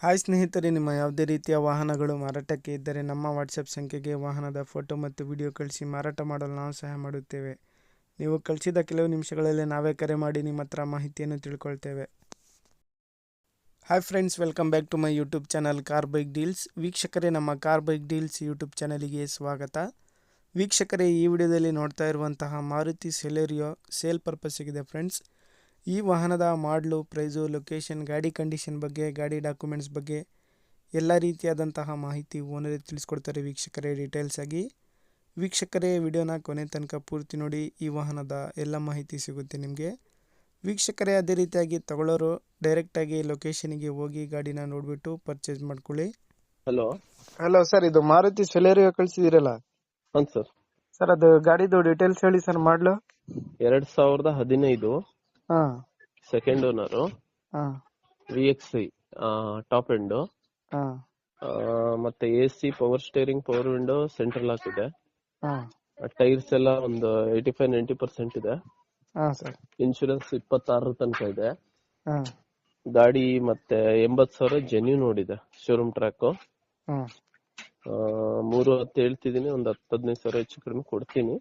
Hi ಸ್ನೇಹಿತರೆ, ನಿಮ್ಮ ಯಾವುದೇ ರೀತಿಯ ವಾಹನಗಳು ಮಾರಾಟಕ್ಕೆ ಇದ್ದರೆ ನಮ್ಮ ವಾಟ್ಸಪ್ ಸಂಖ್ಯೆಗೆ ವಾಹನದ ಫೋಟೋ ಮತ್ತು ವಿಡಿಯೋ ಕಳಿಸಿ ಮಾರಾಟ ಮಾಡಲು ನಾವು ಸಹಾಯ ಮಾಡುತ್ತೇವೆ. ನೀವು ಕಳಿಸಿದ ಕೆಲವು ನಿಮಿಷಗಳಲ್ಲಿ ನಾವೇ ಕರೆ ಮಾಡಿ ನಿಮ್ಮ ಹತ್ರ ಮಾಹಿತಿಯನ್ನು ತಿಳ್ಕೊಳ್ತೇವೆ. Hi friends, welcome back to my YouTube channel car bike deals. ವೀಕ್ಷಕರೇ, ನಮ್ಮ ಕಾರ್ ಬೈಕ್ ಡೀಲ್ಸ್ ಯೂಟ್ಯೂಬ್ ಚಾನಲಿಗೆ ಸ್ವಾಗತ. ವೀಕ್ಷಕರೇ, ಈ ವಿಡಿಯೋದಲ್ಲಿ ನೋಡ್ತಾ ಇರುವಂತಹ ಮಾರುತಿ ಸೆಲೆರಿಯೋ ಸೇಲ್ ಪರ್ಪಸ್ಸಿಗಿದೆ ಫ್ರೆಂಡ್ಸ್. ಈ ವಾಹನದ ಮಾಡಲು, ಪ್ರೈಸು, ಲೊಕೇಶನ್, ಗಾಡಿ ಕಂಡೀಷನ್ ಬಗ್ಗೆ, ಗಾಡಿ ಡಾಕ್ಯುಮೆಂಟ್ಸ್ ಬಗ್ಗೆ ಎಲ್ಲ ರೀತಿಯಾದಂತಹ ಮಾಹಿತಿ ಓನರೇ ತಿಳಿಸ್ಕೊಡ್ತಾರೆ ವೀಕ್ಷಕರೇ ಡೀಟೇಲ್ಸ್ ಆಗಿ. ವೀಕ್ಷಕರೇ, ವಿಡಿಯೋನ ಕೊನೆ ತನಕ ಪೂರ್ತಿ ನೋಡಿ, ಈ ವಾಹನದ ಎಲ್ಲ ಮಾಹಿತಿ ಸಿಗುತ್ತೆ ನಿಮಗೆ. ವೀಕ್ಷಕರೇ, ಅದೇ ರೀತಿಯಾಗಿ ತಗೊಳ್ಳೋರು ಡೈರೆಕ್ಟಾಗಿ ಲೊಕೇಶನಿಗೆ ಹೋಗಿ ಗಾಡಿನ ನೋಡಿಬಿಟ್ಟು ಪರ್ಚೇಸ್ ಮಾಡ್ಕೊಳ್ಳಿ. ಹಲೋ ಸರ್, ಇದು ಮಾರುತಿ ಸೆಲೆರಿಯೋ ಕಳಿಸಿದಿರಲ್ಲ? ಹಾಂ ಸರ್. ಸರ್, ಅದು ಗಾಡಿದು ಡೀಟೇಲ್ಸ್ ಹೇಳಿ ಸರ್. ಮಾಡಲು 2015 ಹಾಂ ಸೆಕೆಂಡ್ ಓನರು, ಹಾಂ VXI ಟಾಪ್ ಎಂಡ್, ಹಾಂ ಮತ್ತೆ AC, power steering, power window, central lock ಇದೆ. ಹಾಂ ಟೈರ್ಸ್ ಎಲ್ಲ ಒಂದು 85-90% ಇದೆ. ಹಾಂ ಸರ್. ಇನ್ಶೂರೆನ್ಸ್ 26 ತನಕ ಇದೆ. ಹಾಂ ಗಾಡಿ ಮತ್ತೆ 80,000 ಜೆನ್ಯೂನ್ ಓಡಿದೆ, ಶೋರೂಮ್ ಟ್ರ್ಯಾಕ್. ಹಾಂ 310 ಹೇಳ್ತಿದೀನಿ, ಒಂದು 10-15,000 ಹೆಚ್ಚು ಕಡಿಮೆ ಕೊಡ್ತೀನಿ.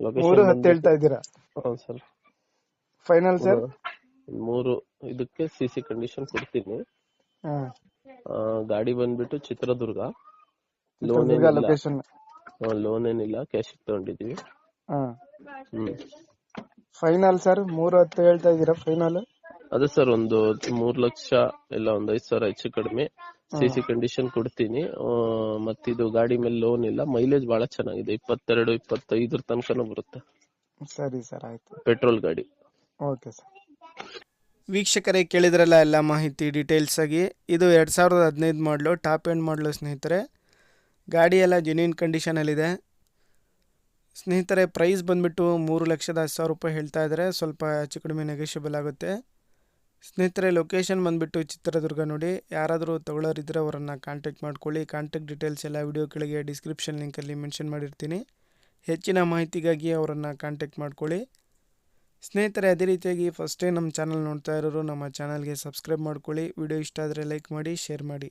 310 ಹೇಳ್ತಾ ಇದ್ದೀರಾ? ಹೌದು ಸರ್. Final sir? 3 ಇದಕ್ಕೆ CC ಕಂಡೀಷನ್ ಕೊಡ್ತೀನಿ. ಹಾಂ ಗಾಡಿ ಬಂದ್ಬಿಟ್ಟು ಚಿತ್ರದುರ್ಗ. ಲೊಕೇಶನ್ ಲೋನ್ ಏನಿಲ್ಲ, ಕ್ಯಾಶ್ ತಗೊಂಡಿದೀವಿ. ಹಾಂ ಫೈನಲ್ ಸರ್ 310 ಹೇಳ್ತಾ ಇದ್ದೀರಾ? ಫೈನಲ್ ಅದೇ ಸರ್, ಒಂದು 3 ಲಕ್ಷ ಇಲ್ಲ ಒಂದು 5,000 ಹೆಚ್ಚು ಕಡಿಮೆ CC ಕಂಡೀಷನ್ ಕೊಡ್ತೀನಿ. ಮತ್ತಿದು ಗಾಡಿ ಮೇಲೆ ಲೋನ್ ಇಲ್ಲ, ಮೈಲೇಜ್ ಬಹಳ ಚೆನ್ನಾಗಿದೆ, 22-25 ತನಕನೂ ಬರುತ್ತೆ. ಸರಿ ಸರ್, ಆಯ್ತು. ಪೆಟ್ರೋಲ್ ಗಾಡಿ. Okay sir. ವೀಕ್ಷಕರೇ, ಕೇಳಿದ್ರಲ್ಲ ಎಲ್ಲ ಮಾಹಿತಿ ಡೀಟೇಲ್ಸ್ ಆಗಿ. ಇದು 2015 ಮಾಡಲು, ಟಾಪ್ ಎಂಡ್ ಮಾಡಲು ಸ್ನೇಹಿತರೆ. ಗಾಡಿ ಎಲ್ಲ ಜೆನ್ಯೂನ್ ಕಂಡೀಷನಲ್ಲಿದೆ ಸ್ನೇಹಿತರೆ. ಪ್ರೈಸ್ ಬಂದುಬಿಟ್ಟು 3,10,000 ರೂಪಾಯಿ ಹೇಳ್ತಾ ಇದ್ದಾರೆ. ಸ್ವಲ್ಪ ಹೆಚ್ಚು ಕಡಿಮೆ ನೆಗೋಷಿಯಬಲ್ ಆಗುತ್ತೆ ಸ್ನೇಹಿತರೆ. ಲೊಕೇಶನ್ ಬಂದುಬಿಟ್ಟು ಚಿತ್ರದುರ್ಗ ನೋಡಿ. ಯಾರಾದರೂ ತಗೊಳ್ಳೋರಿದ್ದರೆ ಅವರನ್ನು ಕಾಂಟ್ಯಾಕ್ಟ್ ಮಾಡ್ಕೊಳ್ಳಿ. ಕಾಂಟ್ಯಾಕ್ಟ್ ಡೀಟೇಲ್ಸ್ ಎಲ್ಲ ವಿಡಿಯೋ ಕೆಳಗೆ ಡಿಸ್ಕ್ರಿಪ್ಷನ್ ಲಿಂಕಲ್ಲಿ ಮೆನ್ಷನ್ ಮಾಡಿರ್ತೀನಿ. ಹೆಚ್ಚಿನ ಮಾಹಿತಿಗಾಗಿ ಅವರನ್ನು ಕಾಂಟ್ಯಾಕ್ಟ್ ಮಾಡ್ಕೊಳ್ಳಿ ಸ್ನೇಹಿತರೆ. ಅದೇ ರೀತಿಯಾಗಿ ಫಸ್ಟ್ ಟೈಮ್ ನಮ್ಮ ಚಾನಲ್ ನೋಡ್ತಾ ಇರೋರು ನಮ್ಮ ಚಾನಲ್ಗೆ ಸಬ್ಸ್ಕ್ರೈಬ್ ಮಾಡ್ಕೊಳ್ಳಿ. ವಿಡಿಯೋ ಇಷ್ಟ ಆದರೆ ಲೈಕ್ ಮಾಡಿ, ಶೇರ್ ಮಾಡಿ.